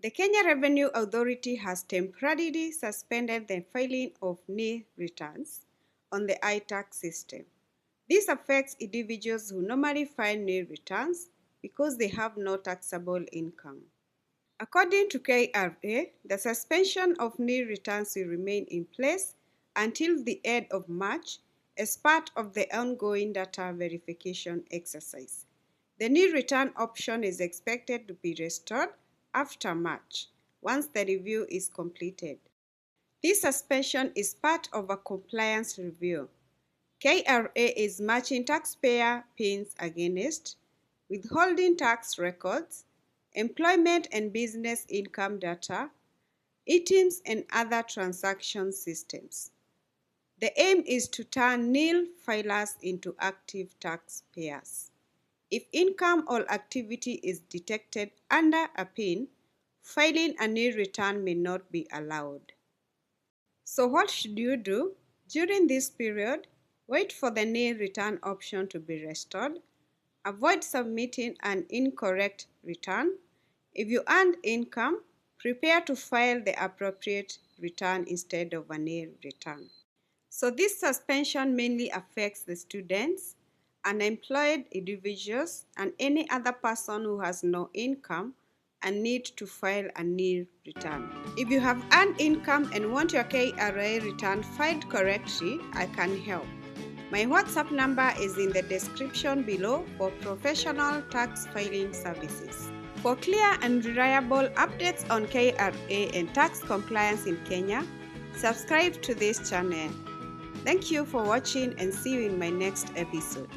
The Kenya Revenue Authority has temporarily suspended the filing of NIL returns on the iTax system. This affects individuals who normally file NIL returns because they have no taxable income. According to KRA, the suspension of NIL returns will remain in place until the end of March as part of the ongoing data verification exercise. The NIL return option is expected to be restored after March, once the review is completed. This suspension is part of a compliance review. KRA is matching taxpayer PINs against withholding tax records, employment and business income data, ITIMs and other transaction systems. The aim is to turn NIL filers into active taxpayers. If income or activity is detected under a PIN, filing a NIL return may not be allowed. So what should you do? During this period, wait for the NIL return option to be restored. Avoid submitting an incorrect return. If you earned income, prepare to file the appropriate return instead of a NIL return. So this suspension mainly affects the students, unemployed individuals, and any other person who has no income and need to file a NIL return. If you have earned income and want your KRA return filed correctly, I can help. My WhatsApp number is in the description below for professional tax filing services. For clear and reliable updates on KRA and tax compliance in Kenya, subscribe to this channel. Thank you for watching and see you in my next episode.